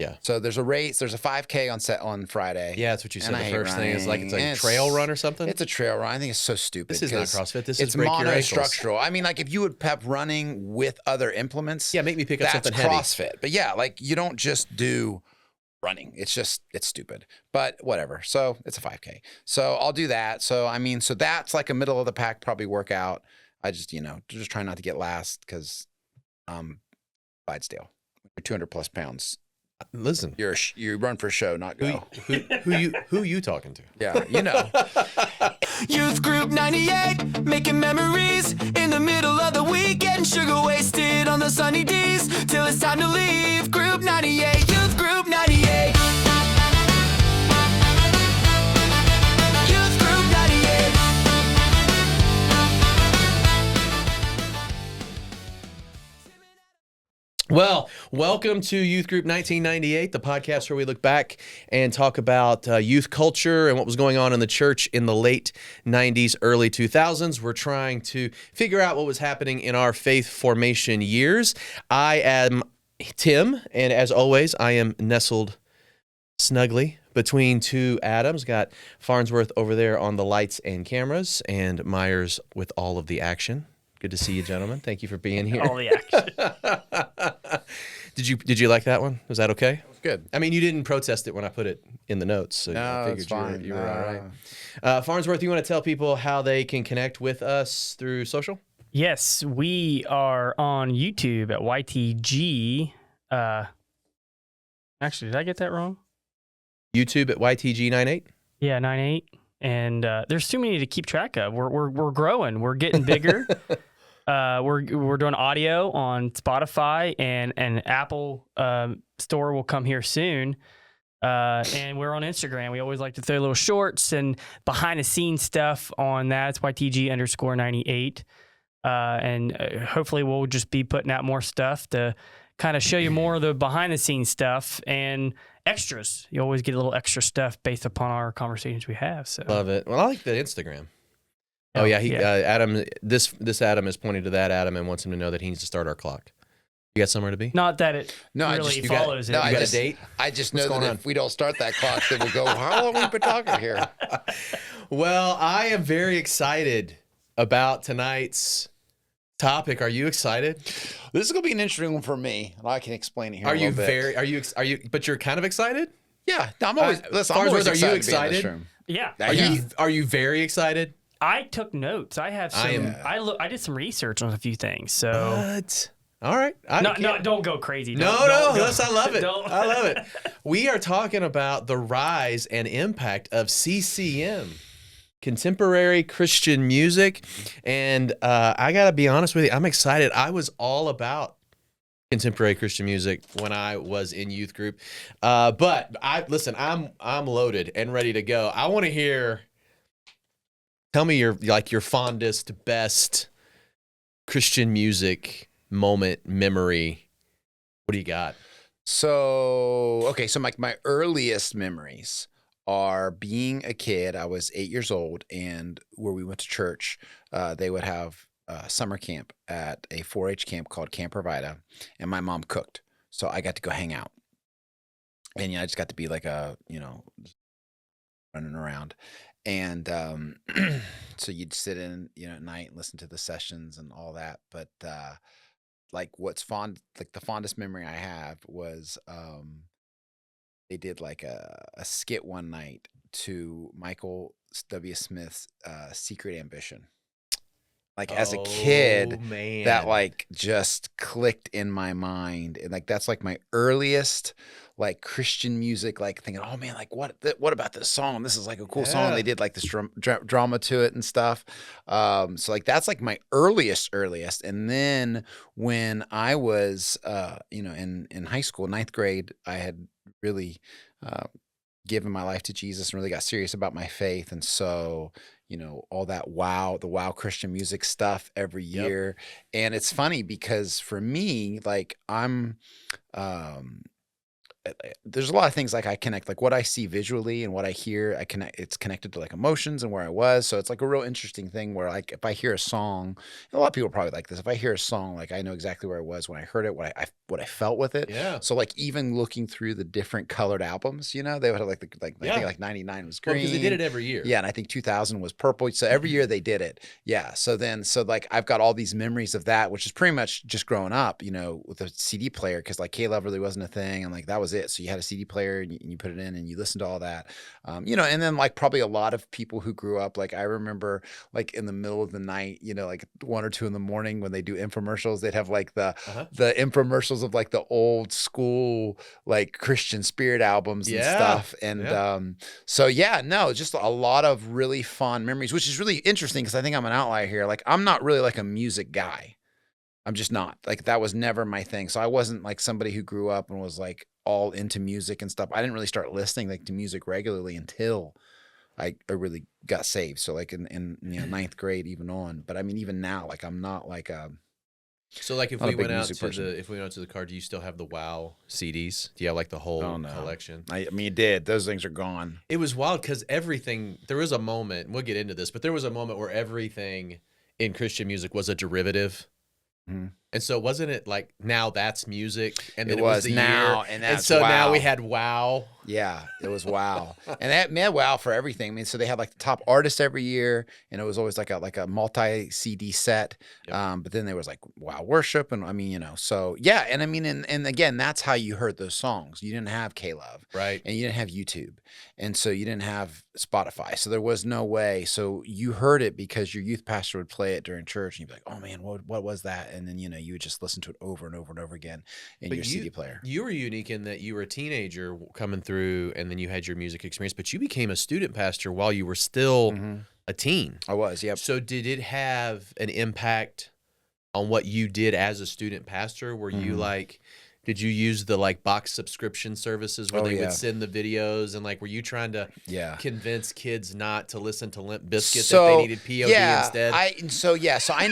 Yeah. So there's a race. There's a 5K on Friday. Yeah, that's what you said. And The first thing is like it's a trail run or something. It's a trail run. I think it's so stupid. This is not CrossFit. This is is break your ankles. monostructural. I mean, like if you would pep running with other implements. Yeah, make me pick up something heavy. That's CrossFit. But yeah, like you don't just do running. It's stupid. But whatever. So it's a 5K. So I'll do that. So I mean, so that's like a middle of the pack probably workout. I just just try not to get last because Clydesdale. You're 200 plus pounds. Listen, you run for show, not go. Who you talking to? Yeah, you know. Youth Group 98, making memories in the middle of the week, getting sugar wasted on the sunny D's till it's time to leave. Group 98, Youth Group 98. Youth Group 98. Well, welcome to Youth Group 1998, the podcast where we look back and talk about youth culture and what was going on in the church in the late 90s, early 2000s. We're trying to figure out what was happening in our faith formation years. I am Tim, and as always, I am nestled snugly between two Adams. Got Farnsworth over there on the lights and cameras, and Myers with all of the action. Good to see you, gentlemen. Thank you for being here. All the action. Did you like that one? Was that okay? It was good. I mean, you didn't protest it when I put it in the notes, so No, I it's fine. you were all right. Farnsworth, you want to tell people how they can connect with us through social? Yes, we are on YouTube at YTG. Actually, did I get that wrong? YouTube at YTG98? Yeah, 98. And there's too many to keep track of. We're growing. We're getting bigger. We're doing audio on Spotify, and Apple Store will come here soon. And we're on Instagram. We always like to throw little shorts and behind the scenes stuff on that. It's YTG_98. And hopefully we'll just be putting out more stuff to kind of show you more of the behind the scenes stuff and extras. You always get a little extra stuff based upon our conversations we have. So Love it. Well, I like the Instagram. Oh yeah, Adam. This Adam is pointing to that Adam and wants him to know that he needs to start our clock. You got somewhere to be? not that it No, really follows it. You got a date? I just What's know going that on? if we don't start that clock, then we'll go, how long have we been talking here? Well, I am very excited about tonight's topic. Are you excited? This is going to be an interesting one for me, and I can explain it here Are a you little bit. are you but you're kind of excited? Yeah, I'm always, listen, I'm Farnsworth, always are you excited to be in excited? this room. Yeah. Are you very excited? I took notes. I have some. I did some research on a few things. So What? All right. no, don't go crazy. No, Don't go. I love it. Don't. I love it. We are talking about the rise and impact of CCM, contemporary Christian music, and I gotta be honest with you, I'm excited. I was all about contemporary Christian music when I was in youth group, but I'm loaded and ready to go. I want to hear. Tell me your fondest, best Christian music moment, memory. What do you got? So, okay, so my earliest memories are being a kid. I was 8 years old, and where we went to church, they would have summer camp at a 4-H camp called Camp Provida, and my mom cooked. So I got to go hang out. And I just got to be like running around. And so you'd sit in, at night and listen to the sessions and all that. But like the fondest memory I have was they did like a skit one night to Michael W. Smith's Secret Ambition. Like as a kid, man. that like just clicked in my mind, and like that's like my earliest like Christian music, like thinking, oh man, like what about this song? This is like a cool song. They did like this drama to it and stuff. So like that's like my earliest, and then when I was in high school, ninth grade, I had really given my life to Jesus and really got serious about my faith, and so. All that the wow Christian music stuff every year. And it's funny because for me, like I'm there's a lot of things like I connect, like what I see visually and what I hear, it's connected to like emotions and where I was. So it's like a real interesting thing where like if I hear a song, and a lot of people probably like this, if I hear a song, like I know exactly where I was when I heard it, what I felt with it. Yeah. So like even looking through the different colored albums, you know, they would have like I think like 99 was Well, green. because they did it every year. Yeah, and I think 2000 was purple. So every year they did it. Yeah. So like I've got all these memories of that, which is pretty much just growing up, you know, with a CD player, because like K-Love really wasn't a thing, and like that was it. So you had a CD player and you put it in and you listened to all that, you know. And then like probably a lot of people who grew up, like I remember like in the middle of the night, you know, like 1 or 2 in the morning when they do infomercials, they'd have like the infomercials of like the old school like Christian Spirit albums and stuff. And so yeah, no, just a lot of really fond memories, which is really interesting because I think I'm an outlier here. Like I'm not really like a music guy. I'm just not. Like that was never my thing. So I wasn't like somebody who grew up and was like all into music and stuff. I didn't really start listening like to music regularly until I really got saved. So like in you know 9th grade even on. But I mean even now, like I'm not like a So like if not a we big went out music to person. if we went out to the car, do you still have the Wow CDs? Do you have like the whole Oh, no. collection? I mean it did. Those things are gone. It was wild because everything. There was a moment. And we'll get into this, but there was a moment where everything in Christian music was a derivative. Mhm. And so wasn't it like now that's music, and then It it was was the now, year, and and that's so now we Wow. had Wow. Yeah, it was Wow. And that meant Wow for everything. I mean, so they had like the top artist every year, and it was always like a multi CD set. Yep. But then there was like Wow Worship, and I mean, you know, so yeah, and I mean, and again, that's how you heard those songs. You didn't have K-Love, Right. and you didn't have YouTube, and so you didn't have Spotify, so there was no way. So you heard it because your youth pastor would play it during church, and you'd be like, "Oh man, what was that?" And then you know you would just listen to it over and over and over again in But your CD player. you were unique in that you were a teenager coming through, and then you had your music experience. But you became a student pastor while you were still a teen. I was, yep. So did it have an impact on what you did as a student pastor? Were you like, did you use the like box subscription services where Oh, they yeah. would send the videos, and like were you trying to Yeah. convince kids not to listen to Limp Bizkit, that So they needed POD yeah, instead? so I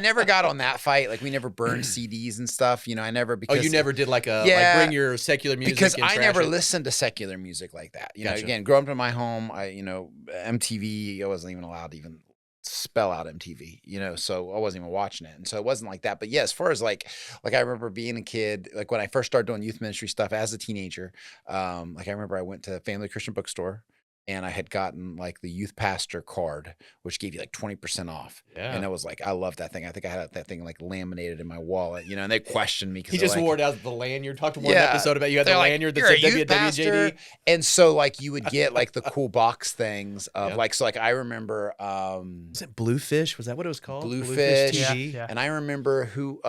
never got on that fight. Like we never burned CDs and stuff. You know, I never Oh, because you never did like a like Yeah, bring your secular music because and I trash never it? listened to secular music like that. You know, Gotcha. again, growing up in my home, MTV, I wasn't even allowed to even spell out MTV, you know, so I wasn't even watching it. And so it wasn't like that. But yeah, as far as like I remember being a kid, like when I first started doing youth ministry stuff as a teenager, like I remember I went to Family Christian Bookstore and I had gotten like the youth pastor card, which gave you like 20% off. Yeah. And I was like, I love that thing. I think I had that thing like laminated in my wallet, you know, and they questioned me. He They're just like, wore it as the lanyard. Talked to one Yeah. episode about you had the They're like, lanyard that "You're a said youth pastor?" WWJD. And so like you would get like the cool box things of Yeah. like, so like I remember Was it Bluefish? Was that what it was called? Bluefish. TV? Yeah. And I remember who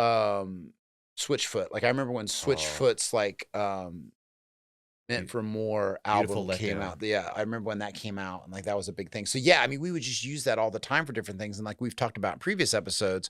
Switchfoot. Like I remember when Switchfoot's like Meant for More Beautiful album came Letdown. out. Yeah, I remember when that came out, and like that was a big thing. So yeah, I mean, we would just use that all the time for different things. And like we've talked about in previous episodes,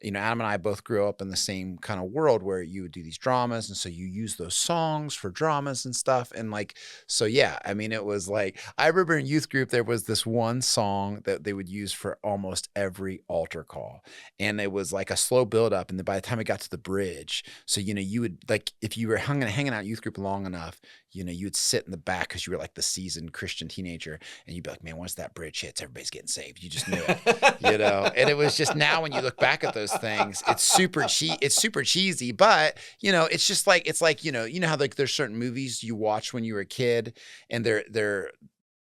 you know, Adam and I both grew up in the same kind of world where you would do these dramas, and so you use those songs for dramas and stuff. And like, so yeah, I mean, it was like I remember in youth group there was this one song that they would use for almost every altar call, and it was like a slow build up, and then by the time it got to the bridge, so you know, you would like if you were hanging out in youth group long enough, you know, you'd sit in the back because you were like the seasoned Christian teenager, and you'd be like, man, once that bridge hits, everybody's getting saved. You just knew it, you know. And it was just now when you look back at those things, it's super cheesy, but you know, it's just like you know how like there's certain movies you watch when you were a kid, and they're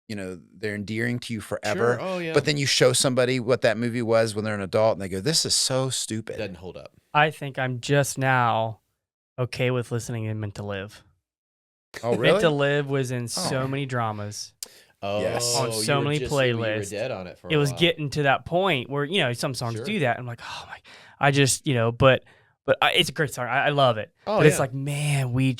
you know they're endearing to you forever. Sure. Oh yeah. But then you show somebody what that movie was when they're an adult, and they go, "This is so stupid." Doesn't hold up. I think I'm just now okay with listening to Meant to Live. Oh, Meant really? to Live was in so many dramas. Oh, Yes. On so many you were playlists. dead on it for It a was while. getting to that point where, you know, some songs Sure. do that. I'm like, oh my, I just, you know, but it's a great song. I love it. Oh, but it's yeah. like, man, we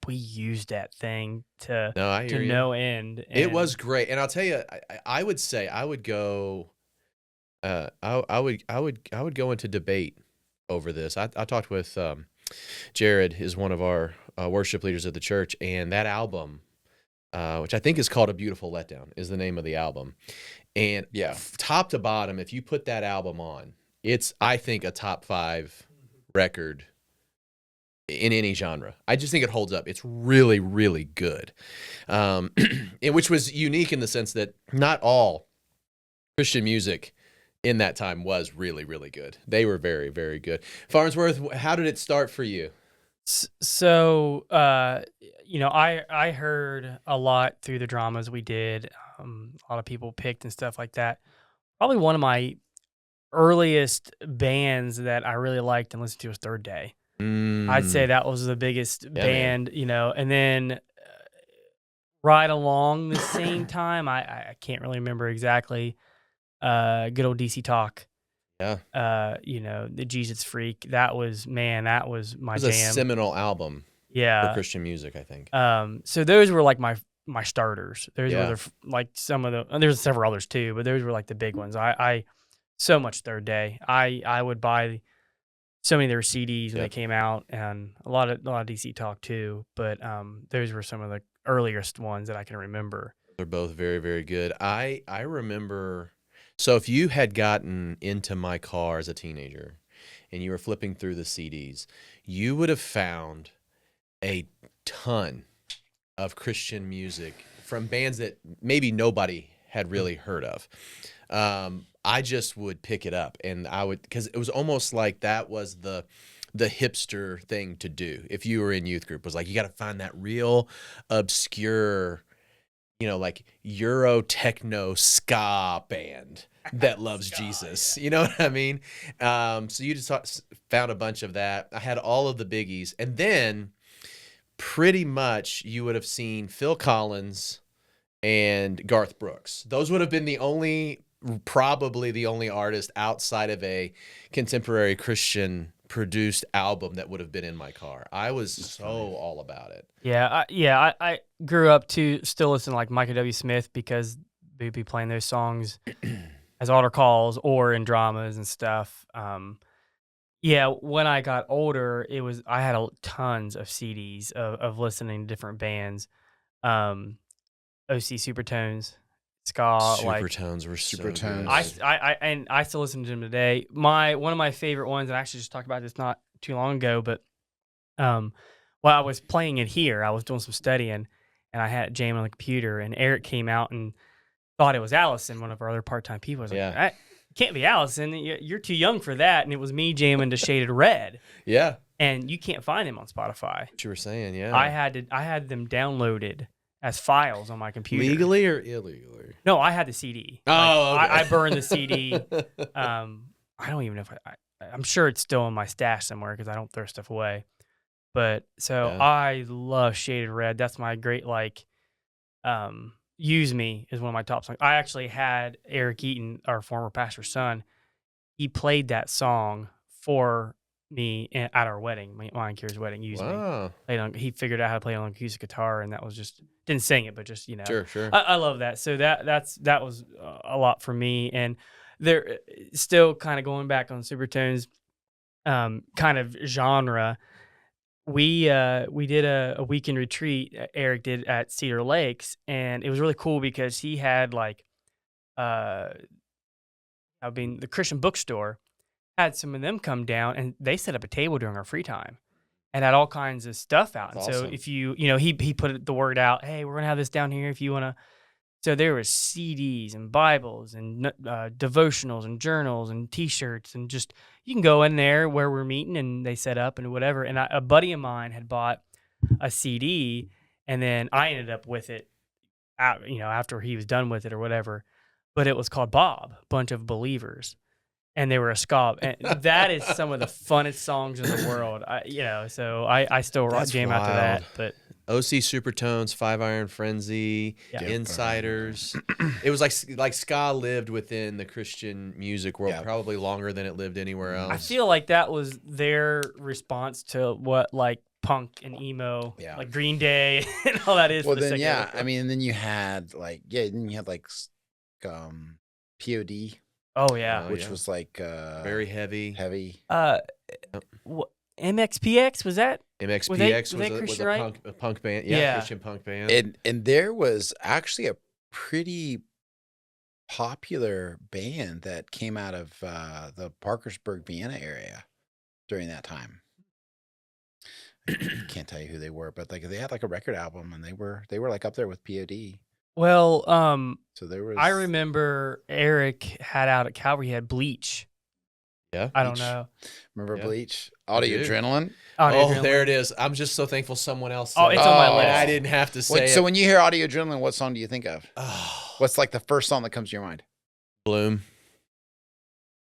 used that thing to No, I hear you. no end. It and- was great, and I'll tell you, I would say I would go. I would go into debate over this. I talked with Jared, is one of our worship leaders at the church, and that album, which I think is called "A Beautiful Letdown," is the name of the album. And Yeah. top to bottom, if you put that album on, it's I think a top 5 record in any genre. I just think it holds up. It's really, really good, which was unique in the sense that not all Christian music in that time was really, really good. They were very, very good. Farnsworth, how did it start for you? So, I heard a lot through the dramas we did. A lot of people picked and stuff like that. Probably one of my earliest bands that I really liked and listened to was Third Day. I'd say that was the biggest Yeah, man. band, and then right along the same time, I can't really remember exactly. Good old DC Talk. Yeah. The Jesus Freak. That was my It was a jam. seminal album for Yeah. Christian music, I think. So those were like my starters. Those Yeah. were like some of the. And there's several others too, but those were like the big ones. I so much Third Day. I would buy so many of their CDs when they Yep. came out, and a lot of DC Talk too. But those were some of the earliest ones that I can remember. They're both very, very good. I remember. So if you had gotten into my car as a teenager and you were flipping through the CDs, you would have found a ton of Christian music from bands that maybe nobody had really heard of. I just would pick it up, and I would, because it was almost like that was the hipster thing to do if you were in youth group, was like, you got to find that real obscure, like Euro techno ska band that loves Jesus. You know what I mean? So you just found a bunch of that. I had all of the biggies, and then pretty much you would have seen Phil Collins and Garth Brooks. Those would have been probably the only artist outside of a contemporary Christian produced album that would have been in my car. I was all about it. Yeah, I grew up to still listen to like Micah W. Smith because they'd be playing those songs as altar calls or in dramas and stuff. When I got older, I had tons of CDs of listening to different bands. OC Supertones, ska, Supertones were so Supertones. good. I still listen to them today. One of my favorite ones, and I actually just talked about this not too long ago, but while I was playing it here, I was doing some studying, and I had it jamming on the computer, and Eric came out and thought it was Allison, one of our other part-time people. I was like, that can't be Allison. You're too young for that. And it was me jamming to Shaded Red. Yeah. And you can't find him on Spotify. What you were saying, yeah. I had them downloaded as files on my computer. Legally or illegally? No, I had the CD. Oh, okay. I burned the CD. I don't even know if I'm sure it's still in my stash somewhere because I don't throw stuff away. But so I love Shaded Red. That's my great Use Me is one of my top songs. I actually had Eric Eaton, our former pastor's son. He played that song for me at our wedding, mine Kira's wedding. Use Me. He figured out how to play on acoustic guitar, and that was just didn't sing it, but just Sure. I love that. So that was a lot for me, and they're still kind of going back on Supertones, kind of genre. We did a weekend retreat. Eric did at Cedar Lakes, and it was really cool because he had the Christian bookstore had some of them come down, and they set up a table during our free time and had all kinds of stuff out. That's and awesome. So if he put the word out, hey, we're gonna have this down here if you wanna. So there was CDs and Bibles and devotionals and journals and T-shirts, and just you can go in there where we're meeting and they set up and whatever. And a buddy of mine had bought a CD, and then I ended up with it, after he was done with it or whatever. But it was called Bob, Bunch of Believers, and they were a ska. And that is some of the funnest songs in the world. So I still jam out to that, but. OC Supertones, Five Iron Frenzy, Insiders. It was like ska lived within the Christian music world probably longer than it lived anywhere else. I feel like that was their response to what like punk and emo, like Green Day and all that is. Well, then I mean, and then you had POD. Oh yeah, which was like very heavy. MXPX was that? MXPX was a punk band. Yeah, Christian punk band. And there was actually a pretty popular band that came out of the Parkersburg, Vienna area during that time. can't tell you who they were, but like they had like a record album, and they were like up there with POD. Well, So there was. I remember Eric had out at Calvary, he had Bleach. Yeah. I don't know. Remember Yeah. Bleach? Audio do. Adrenaline. Audio Oh, there Adrenaline. it is. I'm just so thankful someone else said Oh, it's it. on my Oh. list. And I didn't have to say So it. when you hear Audio Adrenaline, what song do you think of? Oh, What's like the first song that comes to your mind? Bloom.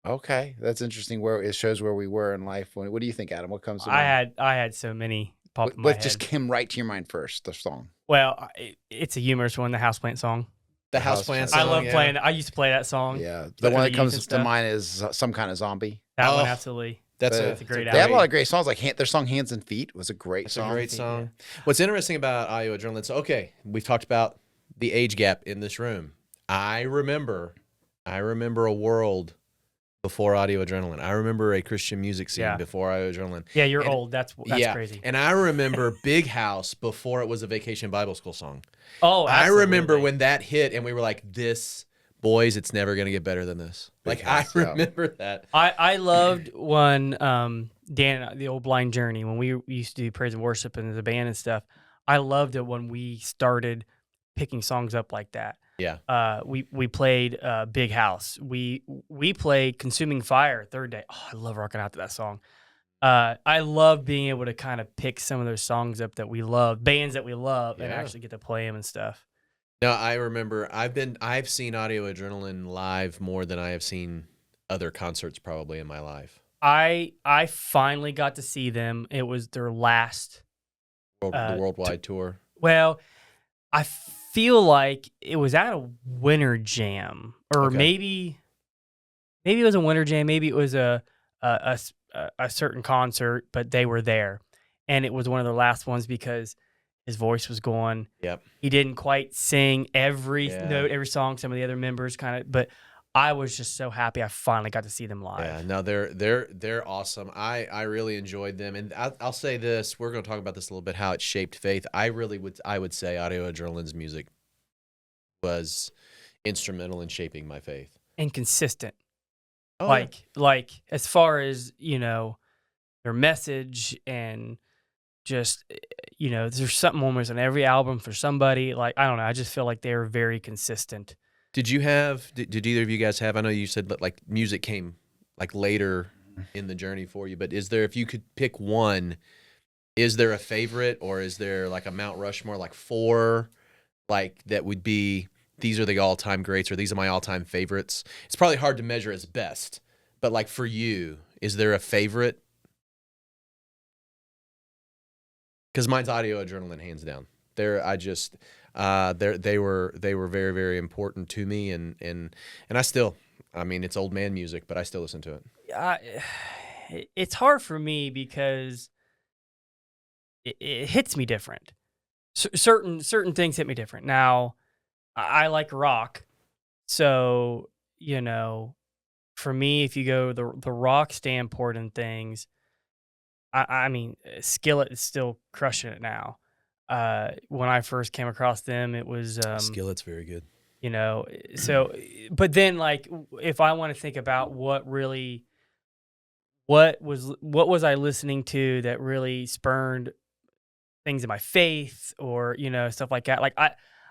Okay, that's interesting. Where it shows where we were in life. What do you think, Adam? What comes to mind? I had so many pop in my What head. just came right to your mind first? The song. Well, it's a humorous one, the Houseplant song. The The Houseplant Houseplant song. I love yeah. playing. I used to play that song. Yeah, the for one the that youth comes and to stuff. mind is Some Kind of Zombie. That one Oh, absolutely. That's But a great They had a album. lot of great songs. Like their song "Hands and Feet" was a great It's song. a great Yeah. song. What's interesting about Audio Adrenaline, so okay, we've talked about the age gap in this room. I remember a world before Audio Adrenaline. I remember a Christian music scene Yeah. before Audio Adrenaline. Yeah, you're And- old. That's yeah. crazy. And I remember Big House before it was a Vacation Bible School song. Oh, I remember absolutely. when that hit and we were like, this, boys, it's never going to get better than this. Big Like, House, I yeah. remember that. I loved when Dan and the old Blind Journey, when we used to do praise and worship and the band and stuff. I loved it when we started picking songs up like that. Yeah. We played Big House. We played Consuming Fire, Third Day. Oh, I love rocking out to that song. I love being able to kind of pick some of those songs up that we love, bands that we love, and Yeah. actually get to play them and stuff. No, I remember I've seen Audio Adrenaline live more than I have seen other concerts probably in my life. I finally got to see them. It was their last. The worldwide tour. Well, I feel like it was at a Winter Jam, or Okay. maybe it was a Winter Jam. Maybe it was a certain concert, but they were there, and it was one of the last ones because his voice was gone. Yep. He didn't quite sing every Yeah. note, every song. Some of the other members kind of, but I was just so happy I finally got to see them live. Yeah, no, they're awesome. I really enjoyed them, and I'll say this: we're going to talk about this a little bit, how it shaped faith. I would say Audio Adrenaline's music was instrumental in shaping my faith. And consistent. Oh, like as far as their message and just there's something almost on every album for somebody. Like I don't know, I just feel like they're very consistent. Did either of you guys have? I know you said that like music came like later in the journey for you, but if you could pick one, is there a favorite, or is there like a Mount Rushmore, like 4, like that would be these are the all-time greats, or these are my all-time favorites? It's probably hard to measure as best, but like for you, is there a favorite? Because mine's Audio Adrenaline, hands down. They were very, very important to me, and I still, I mean, it's old man music, but I still listen to it. It's hard for me because it hits me different. Certain things hit me different. Now, I like rock, so for me, if you go the rock standpoint and things, I mean, Skillet is still crushing it now. When I first came across them, it was Skillet's very good. So, but then like if I want to think about what was I listening to that really spurned things in my faith, or stuff like that. Like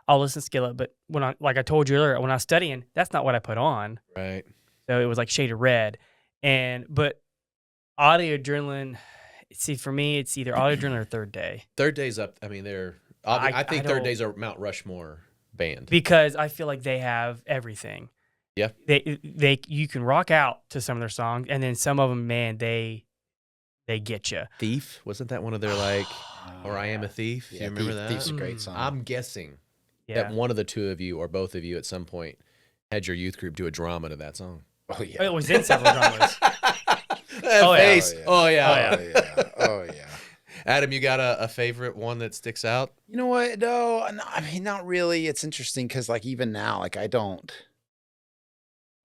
I'll listen to Skillet, but when like I told you earlier, when I was studying, that's not what I put on. Right. So it was like Shade of Red, but Audio Adrenaline. See, for me, it's either Audio Adrenaline or Third Day. Third Day's up. I mean, I think Third Day's a Mount Rushmore band. Because I feel like they have everything. Yeah. You can rock out to some of their songs, and then some of them, man, they get you. Thief, wasn't that one of their like, or I Am a Thief? Yeah, Do you remember that? Thief's a great song. I'm guessing Yeah. that one of the two of you, or both of you, at some point had your youth group do a drama to that song. Oh yeah. It was in several dramas. That Oh, yeah. face. Oh, Oh yeah. Oh yeah. Oh yeah. Adam, you got a favorite one that sticks out? You know what? No, I mean, not really. It's interesting because, like, even now, like, I don't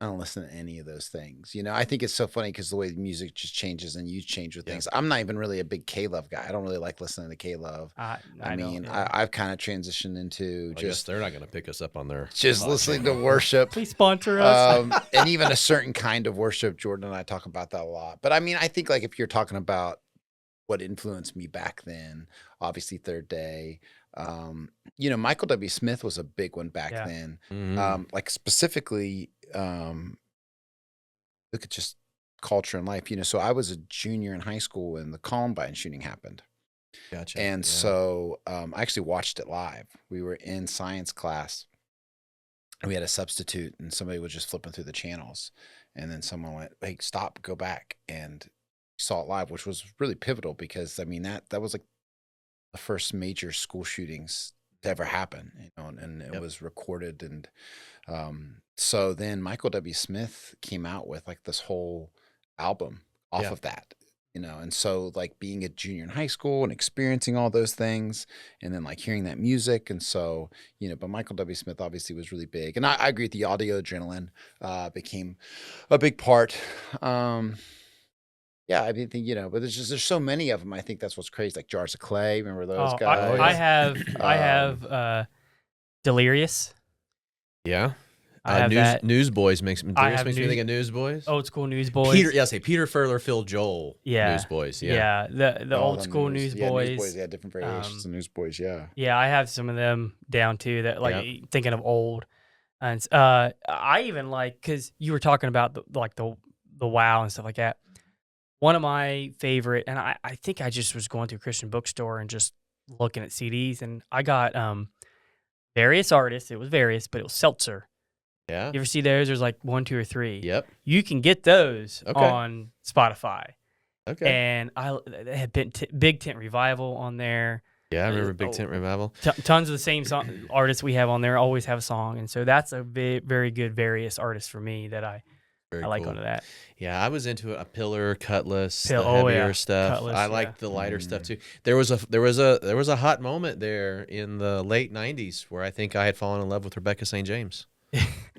listen to any of those things. I think it's so funny because the way the music just changes and you change with things. I'm not even really a big K-Love guy. I don't really like listening to K-Love. I mean, don't. I've kind of transitioned into I guess just they're not going to pick us up on their listening to worship. Please sponsor us. And even a certain kind of worship. Jordan and I talk about that a lot. But I mean, I think like if you're talking about what influenced me back then. Obviously, Third Day. Michael W. Smith was a big one back Yeah. then. Mhm. Like specifically, look at just culture and life. So I was a junior in high school when the Columbine shooting happened. Gotcha. And Yeah. so I actually watched it live. We were in science class and we had a substitute, and somebody was just flipping through the channels. And then someone went, "Hey, stop, go back." And saw it live, which was really pivotal because, I mean, that was like the first major school shootings to ever happen, and it Yep. was recorded. And so then Michael W. Smith came out with like this whole album off Yeah. of that, and so like being a junior in high school and experiencing all those things, and then like hearing that music. And so, but Michael W. Smith obviously was really big. And I agree with the audio adrenaline became a big part. Yeah, I mean, but there's so many of them. I think that's what's crazy. Like Jars of Clay, remember those Oh, guys? I yeah. have Delirious. Yeah. I have that. Newsboys makes I have me think of Newsboys. old school Newsboys. Peter Furler, Phil Joel. Yeah. Newsboys. Yeah. The Oh, old school Yeah, Newsboys. Newsboys. Yeah, different variations of Newsboys. Yeah. Yeah, I have some of them down too. That like Yep. thinking of old, and I even like because you were talking about the WoW and stuff like that. One of my favorite, and I think I just was going to a Christian bookstore and just looking at CDs, and I got various artists. It was various, but it was Seltzer. Yeah. You ever see those? There's like 1, 2, or 3. Yep. You can get those Okay. on Spotify. Okay. And they had Big Tent Revival on there. Yeah, I remember Big Tent Revival. Tons of the same artists we have on there always have a song, and so that's a very good various artist for me that I Very like cool. onto that. Yeah, I was into a Pillar, Cutlass, the Oh, heavier yeah. stuff. Cutlass, I yeah. liked the lighter stuff too. There was a hot moment there in the late '90s where I think I had fallen in love with Rebecca St. James.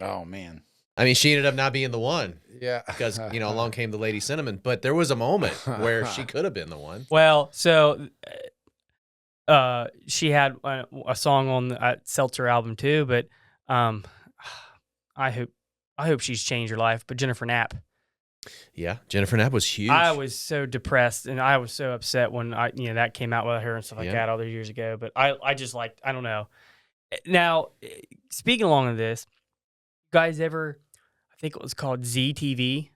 Oh man. I mean, she ended up not being the one Yeah. because along came the Lady Cinnamon. But there was a moment where she could have been the one. Well, so she had a song on the Seltzer album too, but I hope she's changed her life. But Jennifer Knapp. Yeah, Jennifer Knapp was huge. I was so depressed and I was so upset when that came out with her and stuff like Yeah. that all those years ago. But I just like, I don't know. Now, speaking along of this, you guys ever, I think it was called ZTV.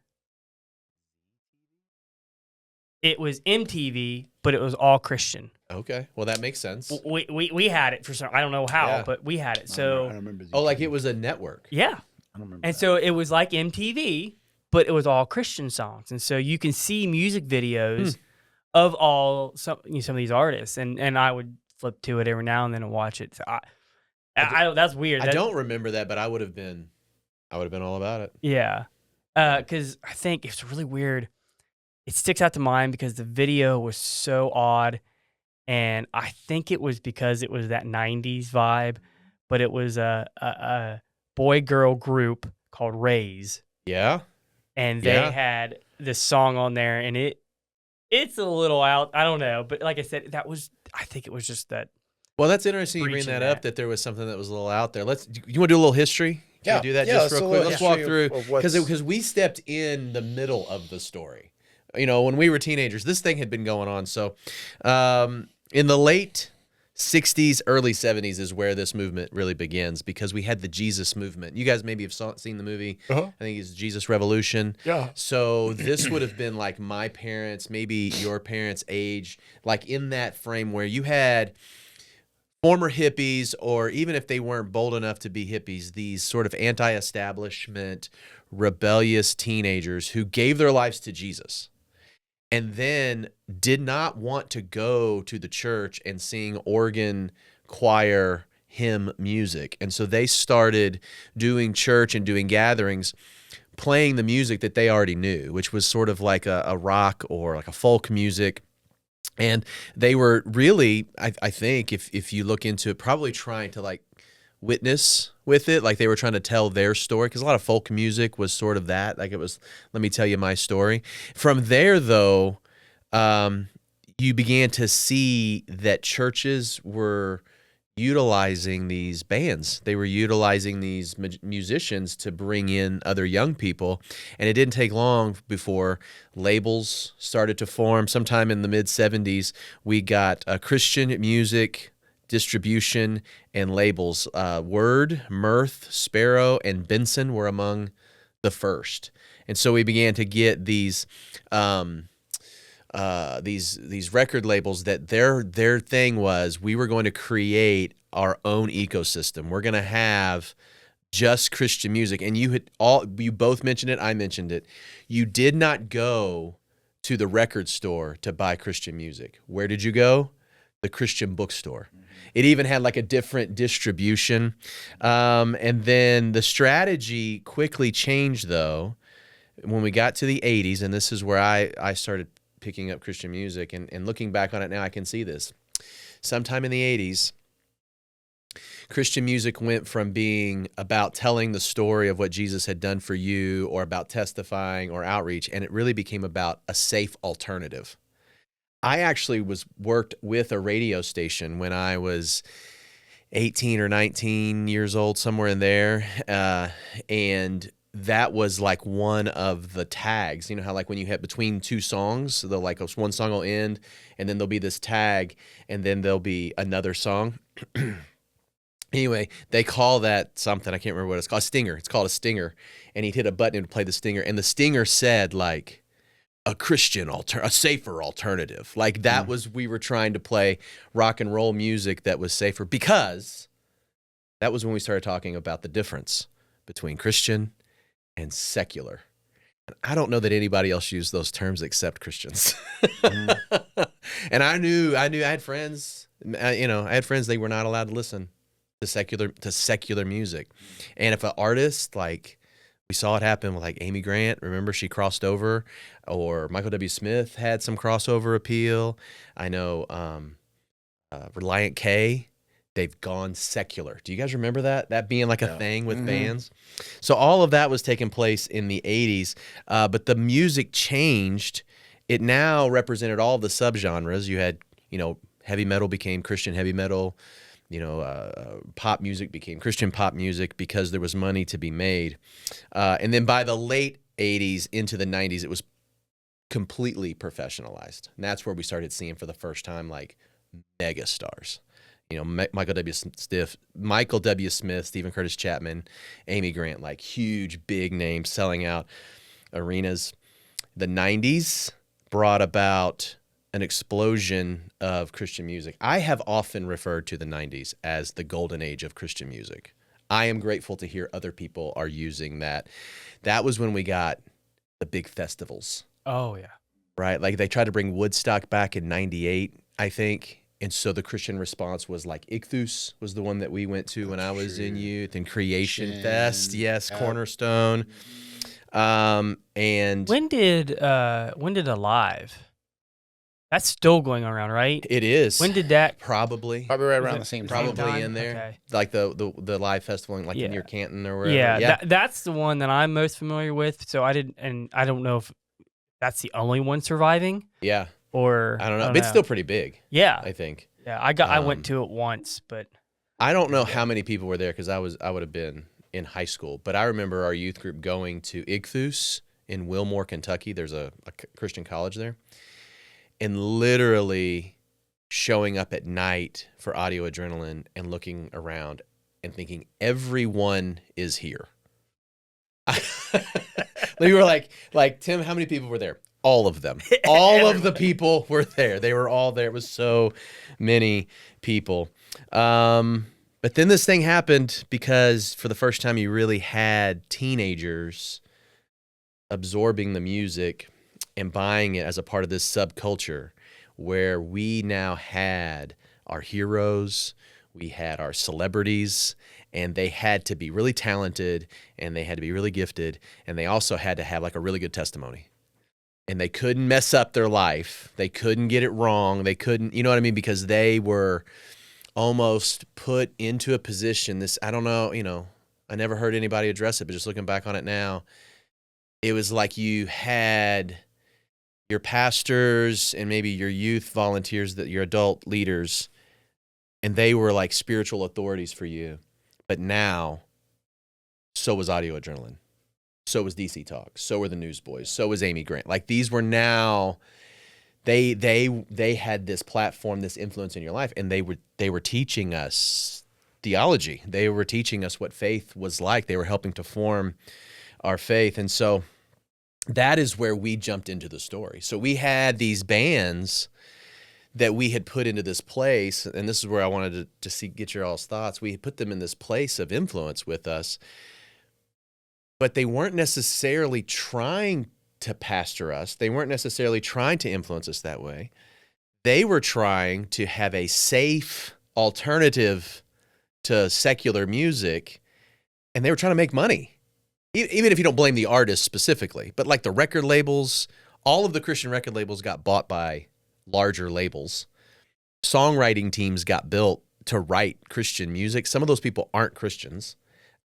It was MTV, but it was all Christian. Okay, well that makes sense. We had it for some, I don't know how, Yeah. but we had it. I don't So remember. Oh, like it was a network. yeah. I don't remember. And that. so it was like MTV, but it was all Christian songs. And so you can see music videos of some of these artists, and I would flip to it every now and then and watch it. So I that's weird. I don't remember that, but I would have been all about it. Yeah, because I think it's really weird. It sticks out to mind because the video was so odd, and I think it was because it was that '90s vibe, but it was a boy girl group called Raise. Yeah. And they Yeah. had this song on there, and it's a little out. I don't know, but like I said, I think it was just that. Well, that's interesting you bring Breaching that up, that. that there was something that was a little out there. You want to do a little history? Can we do that Yeah, just so real a quick? little Let's walk history through of what's- because we stepped in the middle of the story. When we were teenagers, this thing had been going on. So, in the late 60s, early 70s is where this movement really begins because we had the Jesus movement. You guys maybe have seen the movie. I think it's Jesus Revolution. Yeah. So this would have been like my parents, maybe your parents' age, like in that frame where you had former hippies, or even if they weren't bold enough to be hippies, these sort of anti-establishment, rebellious teenagers who gave their lives to Jesus and then did not want to go to the church and sing organ, choir, hymn music. And so they started doing church and doing gatherings, playing the music that they already knew, which was sort of like a rock or like a folk music. And they were really, I think, if you look into it, probably trying to like witness with it. Like they were trying to tell their story because a lot of folk music was sort of that. Like it was, let me tell you my story. From there, though, you began to see that churches were utilizing these bands. They were utilizing these musicians to bring in other young people. And it didn't take long before labels started to form. Sometime in the mid 70s, we got Christian music distribution and labels. Word, Mirth, Sparrow, and Benson were among the first. And so we began to get these record labels that their thing was, we were going to create our own ecosystem. We're going to have just Christian music. And you both mentioned it, I mentioned it. You did not go to the record store to buy Christian music. Where did you go? The Christian bookstore. It even had like a different distribution. And then the strategy quickly changed, though, when we got to the 80s, and this is where I started picking up Christian music, and looking back on it now, I can see this. Sometime in the 80s, Christian music went from being about telling the story of what Jesus had done for you, or about testifying or outreach, and it really became about a safe alternative. I actually worked with a radio station when I was 18 or 19 years old, somewhere in there, and that was like one of the tags. You know how like when you hit between two songs, they'll like one song will end, and then there'll be this tag, and then there'll be another song. Anyway, they call that something, I can't remember what it's called, a stinger. It's called a stinger, and he'd hit a button to play the stinger, and the stinger said like a a safer alternative. Like that was, we were trying to play rock and roll music that was safer, because that was when we started talking about the difference between Christian and secular. And I don't know that anybody else used those terms except Christians. And I had friends, they were not allowed to listen to secular music. And if an artist, like, we saw it happen with like Amy Grant, remember she crossed over, or Michael W. Smith had some crossover appeal. I know Reliant K, they've gone secular. Do you guys remember that? That being like a thing with bands? So all of that was taking place in the 80s, but the music changed. It now represented all the subgenres. You had, heavy metal became Christian heavy metal. Pop music became Christian pop music because there was money to be made. And then by the late 80s into the 90s, it was completely professionalized. And that's where we started seeing for the first time like mega stars. Michael W. Smith, Stephen Curtis Chapman, Amy Grant, like huge, big names selling out arenas. The 90s brought about an explosion of Christian music. I have often referred to the 90s as the golden age of Christian music. I am grateful to hear other people are using that. That was when we got the big festivals. Oh, yeah. Right? Like they tried to bring Woodstock back in 98, I think. And so the Christian response was like Ichthus was the one that we went to when I was in youth, and Creation Fest, yes, Cornerstone. And when did Alive? That's still going around, right? It is. When did that? Probably right around the same time. Probably in there. Okay. Like the live festival in near Canton or wherever. Yeah. That's the one that I'm most familiar with. So I don't know if that's the only one surviving. Yeah. Or I don't know. But it's still pretty big. Yeah. I think. Yeah. I went to it once, but I don't know how many people were there, because I would have been in high school. But I remember our youth group going to Ichthus in Wilmore, Kentucky. There's a Christian college there. And literally showing up at night for Audio Adrenaline and looking around and thinking, everyone is here. We were like, Tim, how many people were there? All of them. All of the people were there. They were all there. It was so many people. But then this thing happened, because for the first time you really had teenagers absorbing the music and buying it as a part of this subculture, where we now had our heroes, we had our celebrities, and they had to be really talented, and they had to be really gifted, and they also had to have like a really good testimony. And they couldn't mess up their life. They couldn't get it wrong. They couldn't, you know what I mean? Because they were almost put into a position, I don't know, I never heard anybody address it, but just looking back on it now, it was like you had your pastors and maybe your youth volunteers, your adult leaders, and they were like spiritual authorities for you. But now, so was Audio Adrenaline. So was DC Talk. So were the Newsboys. So was Amy Grant. Like these were now, they had this platform, this influence in your life, and they were teaching us theology. They were teaching us what faith was like. They were helping to form our faith. And so that is where we jumped into the story. So we had these bands that we had put into this place, and this is where I wanted to get your all's thoughts. We had put them in this place of influence with us, but they weren't necessarily trying to pastor us. They weren't necessarily trying to influence us that way. They were trying to have a safe alternative to secular music, and they were trying to make money. Even if you don't blame the artists specifically, but like the record labels, all of the Christian record labels got bought by larger labels. Songwriting teams got built to write Christian music. Some of those people aren't Christians.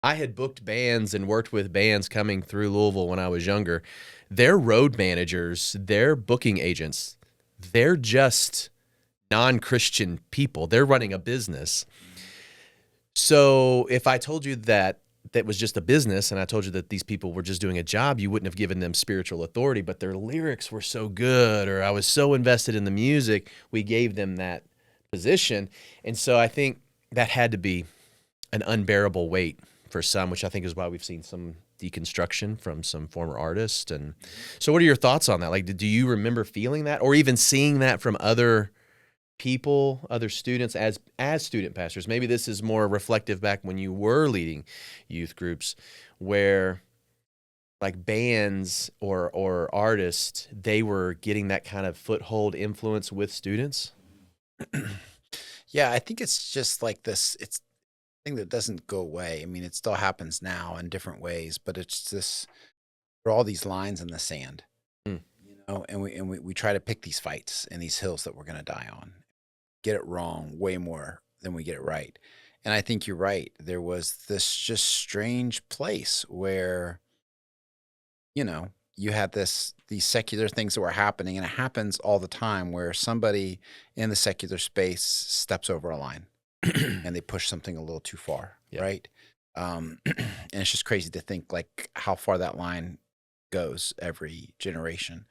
I had booked bands and worked with bands coming through Louisville when I was younger. Their road managers, their booking agents, they're just non-Christian people. They're running a business. So if I told you that was just a business, and I told you that these people were just doing a job, you wouldn't have given them spiritual authority, but their lyrics were so good, or I was so invested in the music, we gave them that position. And so I think that had to be an unbearable weight for some, which I think is why we've seen some deconstruction from some former artists. And so what are your thoughts on that? Like, do you remember feeling that, or even seeing that from other people, other students, as student pastors? Maybe this is more reflective back when you were leading youth groups, where like bands or artists, they were getting that kind of foothold influence with students. Yeah, I think it's just like this. It's a thing that doesn't go away. I mean, it still happens now in different ways, but it's this. There are all these lines in the sand, Mm. you know, and we try to pick these fights and these hills that we're going to die on. Get it wrong way more than we get it right. And I think you're right. There was this just strange place where, you know, you had these secular things that were happening, and it happens all the time where somebody in the secular space steps over a line and they push something a little too far, Yeah. right? And it's just crazy to think like how far that line goes every generation.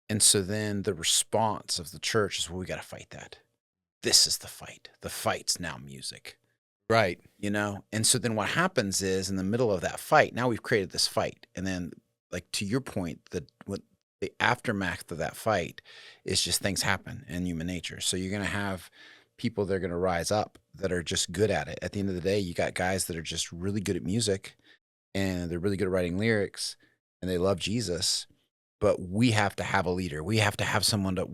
And so then the response of the church is, well, we got to fight that. This is the fight. The fight's now music. Right. You know? And so then what happens is in the middle of that fight, now we've created this fight. And then, like to your point, the aftermath of that fight is just things happen in human nature. So you're going to have people that are going to rise up that are just good at it. At the end of the day, you got guys that are just really good at music, and they're really good at writing lyrics, and they love Jesus. But we have to have a leader. We have to have someone to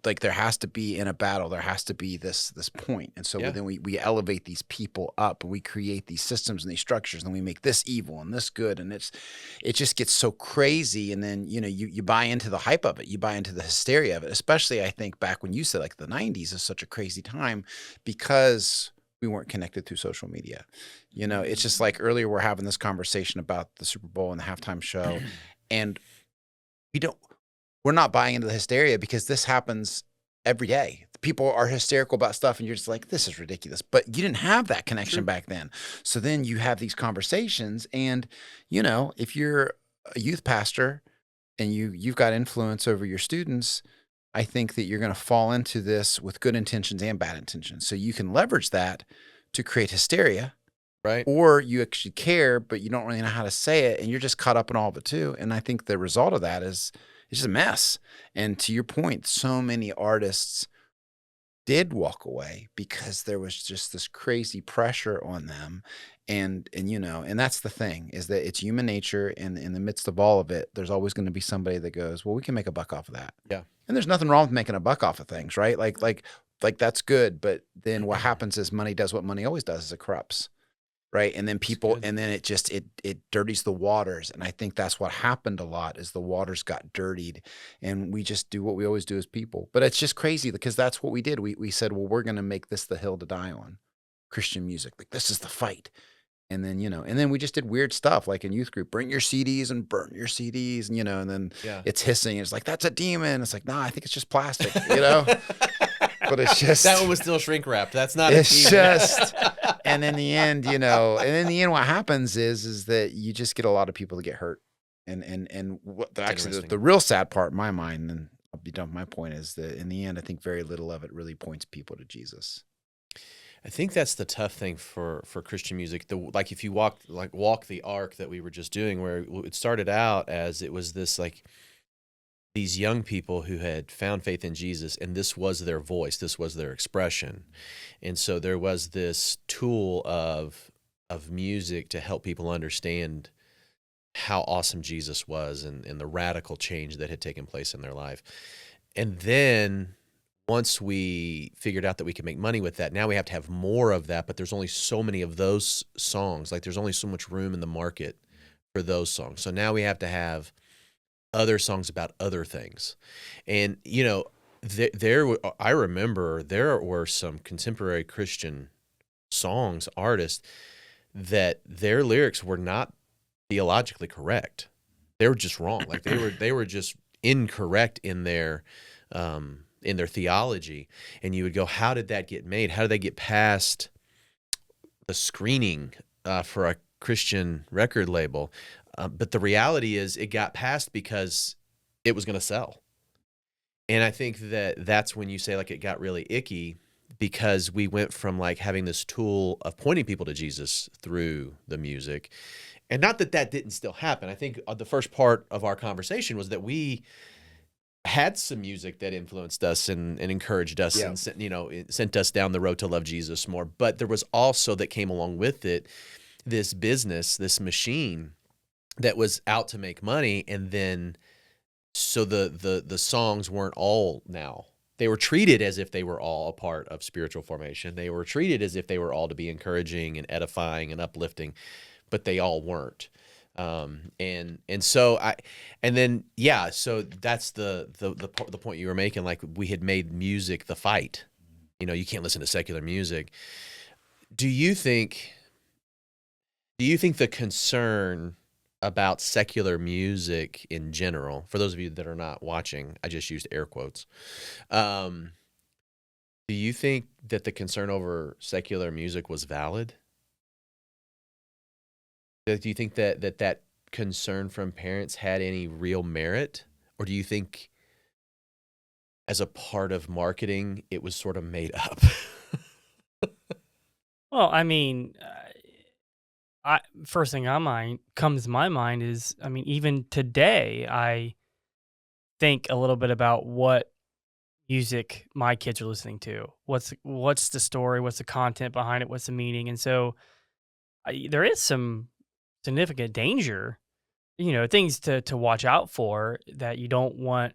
like there has to be in a battle, there has to be this point. And so Yeah. then we elevate these people up, and we create these systems and these structures, and we make this evil and this good. And it just gets so crazy. And then, you know, you buy into the hype of it. You buy into the hysteria of it. Especially I think back when you said like the 90s is such a crazy time because we weren't connected through social media. You know, it's just like earlier we're having this conversation about the Super Bowl and the halftime show. And we're not buying into the hysteria because this happens every day. People are hysterical about stuff, and you're just like, this is ridiculous. But you didn't have that connection back then. So then you have these conversations, and, you know, if you're a youth pastor and you've got influence over your students, I think that you're going to fall into this with good intentions and bad intentions. So you can leverage that to create hysteria. Right. Or you actually care, but you don't really know how to say it, and you're just caught up in all of it too. And I think the result of that is it's just a mess. And to your point, so many artists did walk away because there was just this crazy pressure on them. And you know, and that's the thing, is that it's human nature, and in the midst of all of it, there's always going to be somebody that goes, well, we can make a buck off of that. Yeah. And there's nothing wrong with making a buck off of things, right? Like that's good. But then what happens is money does what money always does, is it corrupts. Right. And then and then it dirties the waters. And I think that's what happened a lot, is the waters got dirtied, and we just do what we always do as people. But it's just crazy because that's what we did. We said, well, we're going to make this the hill to die on, Christian music. Like, this is the fight. And then, you know, and then we just did weird stuff like in youth group, bring your CDs and burn your CDs, and, you know, and then it's hissing. It's like, that's a demon. It's like, nah, I think it's just plastic, you know? But it's just That one was still shrink wrapped. That's not it's achievement. just, and in the end, what happens is that you just get a lot of people to get hurt. And what actually interesting. the real sad part in my mind, and I'll be done with my point, is that in the end, I think very little of it really points people to Jesus. I think that's the tough thing for Christian music. Like if you walk the arc that we were just doing, where it started out as it was this like these young people who had found faith in Jesus, and this was their voice, this was their expression, and so there was this tool of music to help people understand how awesome Jesus was and the radical change that had taken place in their life. And then once we figured out that we could make money with that, now we have to have more of that, but there's only so many of those songs. Like there's only so much room in the market for those songs. So now we have to have other songs about other things. And, I remember there were some contemporary Christian songs, artists, that their lyrics were not theologically correct. They were just wrong. Like they were just incorrect in their theology. And you would go, how did that get made? How did they get past the screening for a Christian record label? But the reality is it got passed because it was going to sell. And I think that's when you say like it got really icky, because we went from like having this tool of pointing people to Jesus through the music. And not that didn't still happen. I think the first part of our conversation was that we had some music that influenced us and encouraged us and sent us down the road to love Jesus more. But there was also that came along with it, this business, this machine that was out to make money. And then so the songs weren't all now. They were treated as if they were all a part of spiritual formation. They were treated as if they were all to be encouraging and edifying and uplifting, but they all weren't. So that's the point you were making. Like we had made music the fight. You can't listen to secular music. Do you think the concern about secular music in general, for those of you that are not watching, I just used air quotes. Do you think that the concern over secular music was valid? Do you think that concern from parents had any real merit? Or do you think as a part of marketing, it was sort of made up? Well, I mean, first thing comes to my mind is, I mean, even today, I think a little bit about what music my kids are listening to. What's the story? What's the content behind it? What's the meaning? And so there is some significant danger, things to watch out for that you don't want.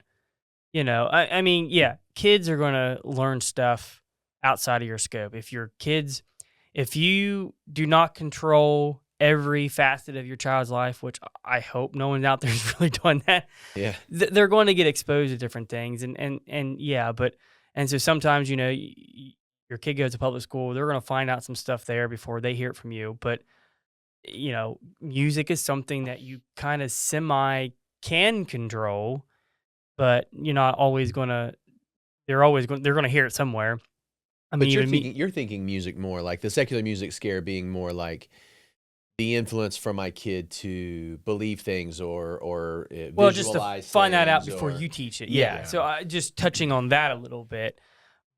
I mean, yeah, kids are going to learn stuff outside of your scope. If you do not control every facet of your child's life, which I hope no one out there has really done that, Yeah. they're going to get exposed to different things. And so sometimes, your kid goes to public school, they're going to find out some stuff there before they hear it from you. But, music is something that you kind of semi can control, but you're not always going to, they're going to hear it somewhere. I But mean, you're thinking music more like the secular music scare being more like the influence from my kid to believe things or well, just to visualize find that out things before or- you teach it. Yeah. Yeah. So just touching on that a little bit.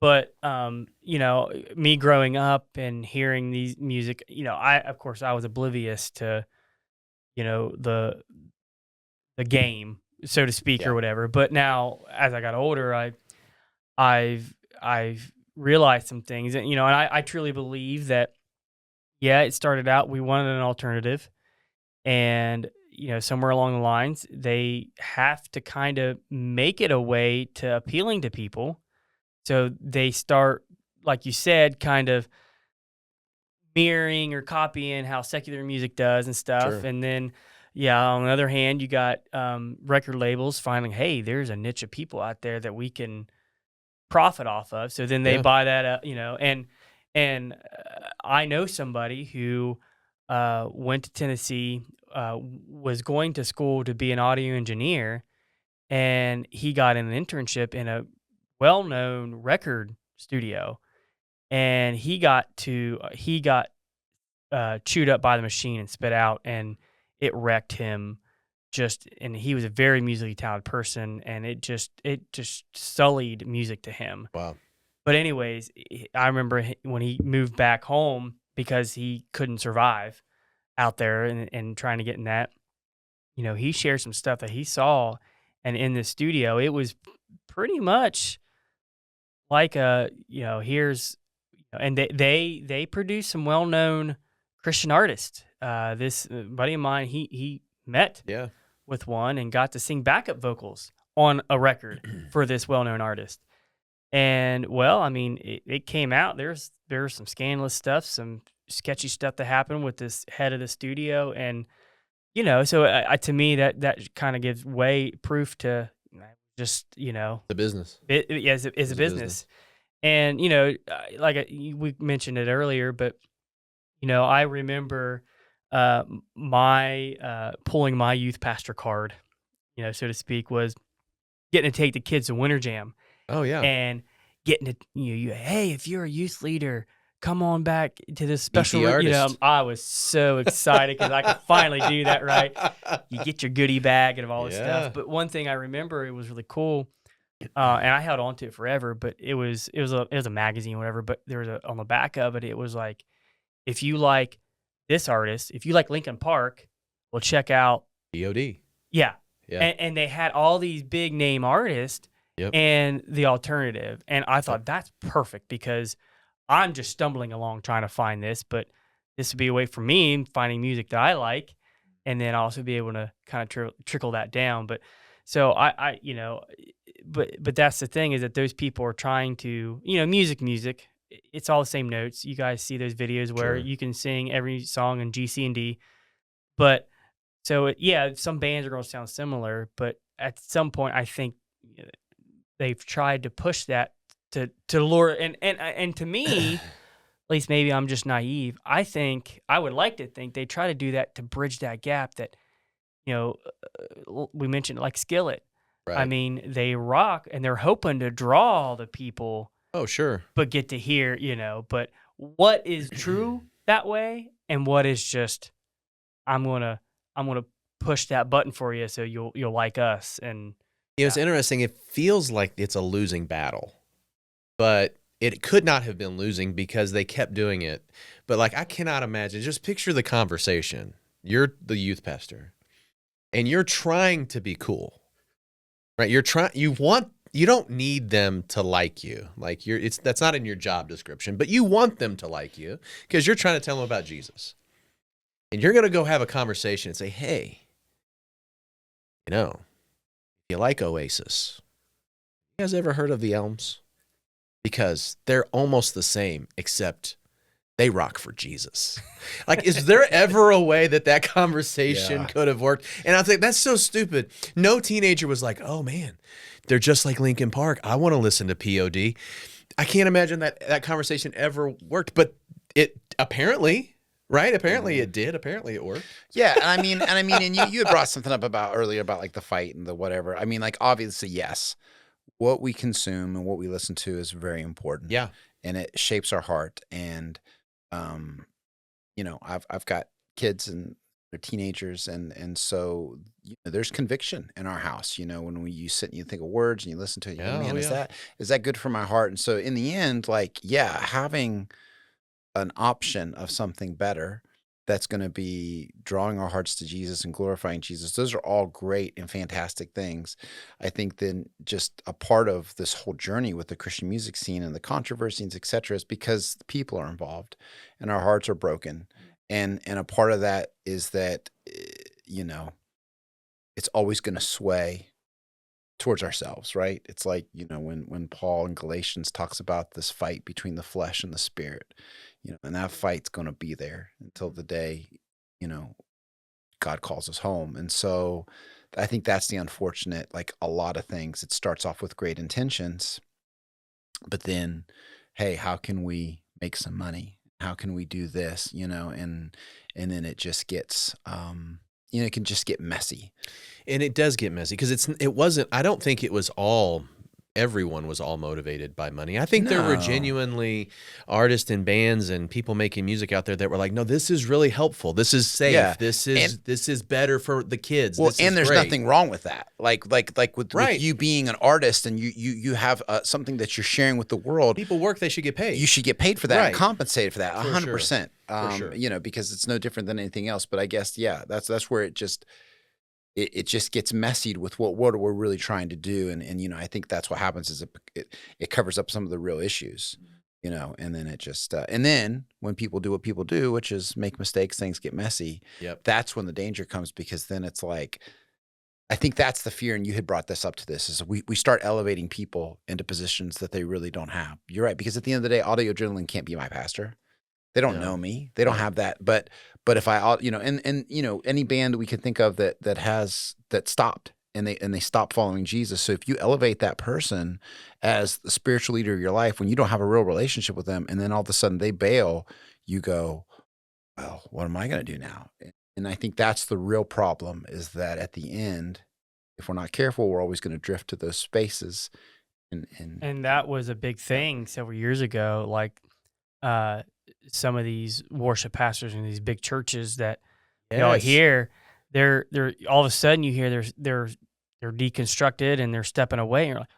But me growing up and hearing these music, of course I was oblivious to, the game, so to speak, Yeah. or whatever. But now as I got older, I've realized some things, and and I truly believe that, yeah, it started out we wanted an alternative, and somewhere along the lines they have to kind of make it a way to appealing to people, so they start, like you said, kind of mirroring or copying how secular music does and stuff. Sure. And then, yeah, on the other hand, you got record labels finding, hey, there's a niche of people out there that we can profit off of. So then they Yeah. buy that up, and I know somebody who went to Tennessee, was going to school to be an audio engineer, and he got an internship in a well-known record studio, and he got chewed up by the machine and spit out, and it wrecked him. And he was a very musically talented person, and it just sullied music to him. Wow. But anyways, I remember when he moved back home because he couldn't survive out there and trying to get in that. He shared some stuff that he saw, and in the studio, it was pretty much like here's, and they produce some well-known Christian artists. This buddy of mine, he met with one and got to sing backup vocals on a record for this well-known artist. And well, I mean, it came out. There's some scandalous stuff, some sketchy stuff that happened with this head of the studio, and so to me that kind of gives proof to just the business. It is a business. And we mentioned it earlier, but I remember my pulling my youth pastor card, so to speak, was getting to take the kids to Winter Jam. Oh yeah. And getting to hey, if you're a youth leader, come on back to this special. I was so excited because I could finally do that. Right, you get your goodie bag and all this stuff. But one thing I remember, it was really cool, and I held on to it forever. But it was a magazine, or whatever. But there was on the back of it, it was like, if you like this artist, if you like Linkin Park, well, check out POD. Yeah. And they had all these big name artists. Yep. And the alternative. And I thought that's perfect because I'm just stumbling along trying to find this, but this would be a way for me finding music that I like, and then also be able to kind of trickle that down. But so but that's the thing, is that those people are trying to, music, it's all the same notes. You guys see those videos where you can sing every song in G, C, and D. But so, some bands are going to sound similar, but at some point, I think they've tried to push that to lure, and to me, at least maybe I'm just naive. I would like to think they try to do that to bridge that gap that, we mentioned, like Skillet. Right. I mean, they rock and they're hoping to draw the people. Oh, sure. But get to hear, but what is true that way, and what is just, I'm gonna push that button for you so you'll like us. And it's interesting. It feels like it's a losing battle, but it could not have been losing because they kept doing it. But I cannot imagine. Just picture the conversation. You're the youth pastor, and you're trying to be cool, right? You don't need them to like you. That's not in your job description, but you want them to like you because you're trying to tell them about Jesus, and you're going to go have a conversation and say, "Hey, you like Oasis? You guys ever heard of the Elms? Because they're almost the same, except they rock for Jesus." Is there ever a way that conversation could have worked? And I think that's so stupid. No teenager was like, "Oh man, they're just like Linkin Park. I want to listen to POD." I can't imagine that conversation ever worked, but it apparently. Right? Apparently it did. Apparently it worked. Yeah, and you had brought something up earlier about the fight and the whatever. I mean, obviously, yes, what we consume and what we listen to is very important. Yeah, and it shapes our heart. And I've got kids and they're teenagers, and so there's conviction in our house. When you sit and you think of words and you listen to it, man, is that good for my heart? And so in the end, having an option of something better that's going to be drawing our hearts to Jesus and glorifying Jesus. Those are all great and fantastic things. I think then just a part of this whole journey with the Christian music scene and the controversies, et cetera, is because people are involved and our hearts are broken. And a part of that is that, it's always going to sway towards ourselves, right? It's when Paul in Galatians talks about this fight between the flesh and the spirit, and that fight's going to be there until the day, God calls us home. And so I think that's the unfortunate, a lot of things. It starts off with great intentions, but then, hey, how can we make some money? How can we do this? And then it just gets, it can just get messy. And it does get messy because it wasn't, I don't think it was all everyone was all motivated by money. I think there were No. genuinely artists and bands and people making music out there that were like, no, this is really helpful. This is safe. Yeah. This is better for the kids. Well, this and is there's great. nothing wrong with that. Like with Right. you being an artist and you have something that you're sharing with the world. People work, they should get paid. You should get paid for that, Right. and compensated for that, For 100%. For sure. You know, because it's no different than anything else. But I guess, yeah, that's where it just gets messied with what we're really trying to do, and you know, I think that's what happens is it covers up some of the real issues, you know, and then it just and then when people do what people do, which is make mistakes, things get messy. Yep. That's when the danger comes, because then it's like, I think that's the fear, and you had brought this up to this, is we start elevating people into positions that they really don't have. You're right, because at the end of the day, audio adrenaline can't be my pastor. They don't know me. They don't have that. But if I, you know, and you know, any band we could think of that stopped and they stopped following Jesus. So if you elevate that person as the spiritual leader of your life when you don't have a real relationship with them, and then all of a sudden they bail, you go, well, what am I going to do now? And I think that's the real problem, is that at the end, if we're not careful, we're always going to drift to those spaces. And that was a big thing several years ago. Like, some of these worship pastors in these big churches that you all hear, they're all of a sudden you hear they're deconstructed and they're stepping away, and you're like,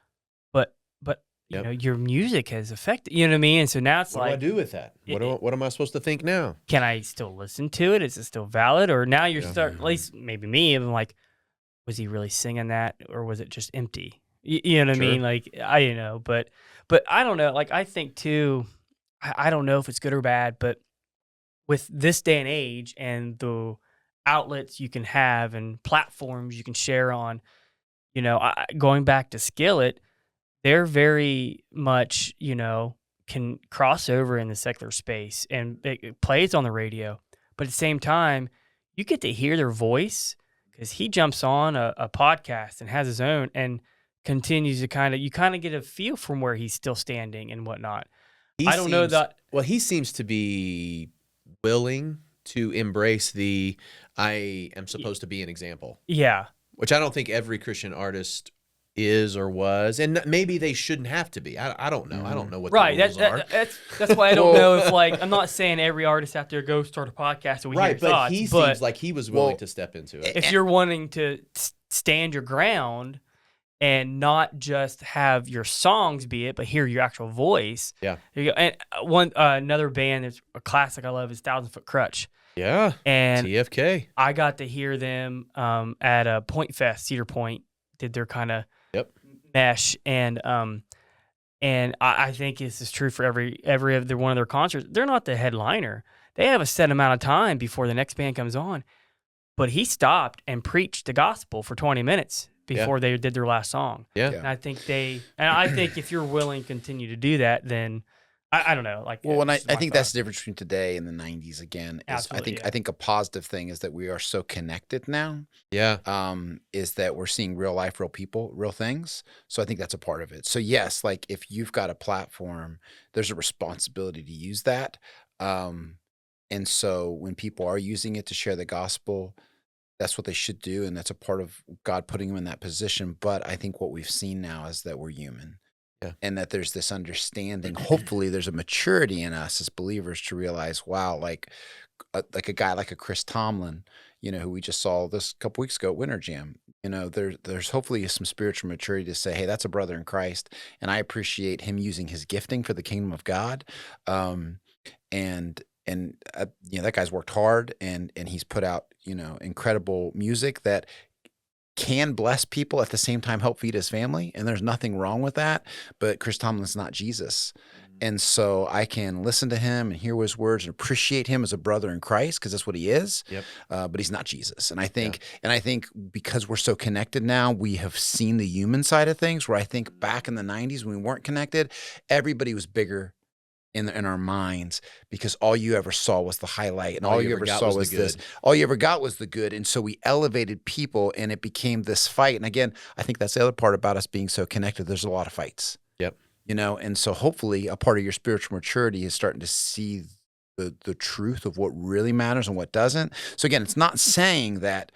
but you know, your music has affected, you know what I mean? And so now it's what like, do I do with that? What am I supposed to think now? can I still listen to it? Is it still valid? Or now you're starting, at least maybe me, I'm like, was he really singing that, or was it just empty? You know what I mean? Like, you know, but I don't know. Like, I think too, I don't know if it's good or bad, but with this day and age and the outlets you can have and platforms you can share on, you know, going back to Skillet, they're very much, you know, can cross over in the secular space, and it plays on the radio. But at the same time, you get to hear their voice, because he jumps on a podcast and has his own and continues to you kind of get a feel from where he's still standing and whatnot. I don't know that. Well, he seems to be willing to embrace I am supposed to be an example. Yeah. Which I don't think every Christian artist is or was, and maybe they shouldn't have to be. I don't know. I don't know what the rules are. That's why I don't know if, like, I'm not saying every artist out there go start a podcast and we hear your but thoughts, he seems like he was willing to step into it. If you're wanting to stand your ground and not just have your songs be it, but hear your actual voice. Yeah. There you go. And another band that's a classic I love is 1,000 Foot Crutch. Yeah. And TFK. I got to hear them at a Point Fest, Cedar Point, did their kind of mesh, and I think this is true for every other one of their concerts. They're not the headliner. They have a set amount of time before the next band comes on, but he stopped and preached the gospel for 20 minutes before they did their last song. Yeah. And I think if you're willing to continue to do that, then I don't know. Like, well, and I think that's the difference between today and the 90s again. I think a positive thing is that we are so connected now. Yeah. Is that we're seeing real life, real people, real things. So I think that's a part of it. So yes, like if you've got a platform, there's a responsibility to use that. And so when people are using it to share the gospel, that's what they should do. And that's a part of God putting them in that position. But I think what we've seen now is that we're human. Yeah. And that there's this understanding. Hopefully there's a maturity in us as believers to realize, wow, like a guy like a Chris Tomlin, you know, who we just saw this couple weeks ago at Winter Jam, you know, there's hopefully some spiritual maturity to say, hey, that's a brother in Christ. And I appreciate him using his gifting for the kingdom of God. You know, that guy's worked hard and he's put out, you know, incredible music that can bless people at the same time help feed his family, and there's nothing wrong with that. But Chris Tomlin's not Jesus, and so I can listen to him and hear his words and appreciate him as a brother in Christ, because that's what he is. Yep. But he's not Jesus, and I think because we're so connected now, we have seen the human side of things. Where I think back in the '90s when we weren't connected, everybody was bigger in our minds, because all you ever saw was the highlight, and all you ever saw was this. All you ever got was the good, and so we elevated people, and it became this fight. And again, I think that's the other part about us being so connected. There's a lot of fights. Yep. You know, and so hopefully a part of your spiritual maturity is starting to see the truth of what really matters and what doesn't. So again, it's not saying that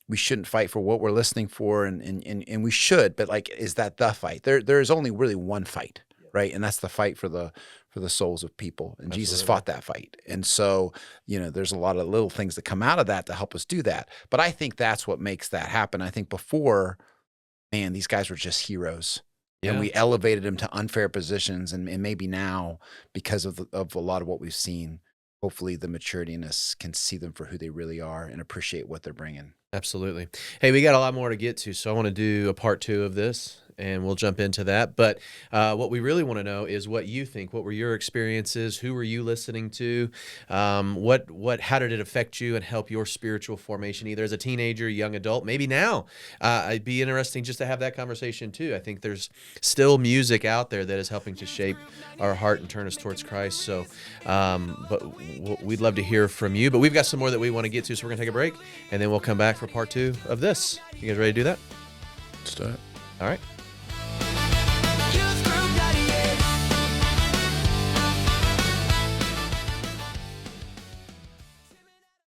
we shouldn't fight for what we're listening for, and we should, but like, is that the fight? There is only really one fight, right? And that's the fight for the souls of people. And Jesus Absolutely. fought that fight. And so, there's a lot of little things that come out of that to help us do that. But I think that's what makes that happen. I think before, man, these guys were just heroes. Yeah. And we elevated them to unfair positions, and maybe now, because of a lot of what we've seen, hopefully the maturity in us can see them for who they really are and appreciate what they're bringing. Absolutely. Hey, we got a lot more to get to, so I want to do a part 2 of this, and we'll jump into that. But what we really want to know is what you think. What were your experiences? Who were you listening to? How did it affect you and help your spiritual formation, either as a teenager, young adult, maybe now? It'd be interesting just to have that conversation too. I think there's still music out there that is helping to shape our heart and turn us towards Christ. So, we'd love to hear from you. But we've got some more that we want to get to, so we're gonna take a break, and then we'll come back for part 2 of this. You guys ready to do that? Let's do it. All right.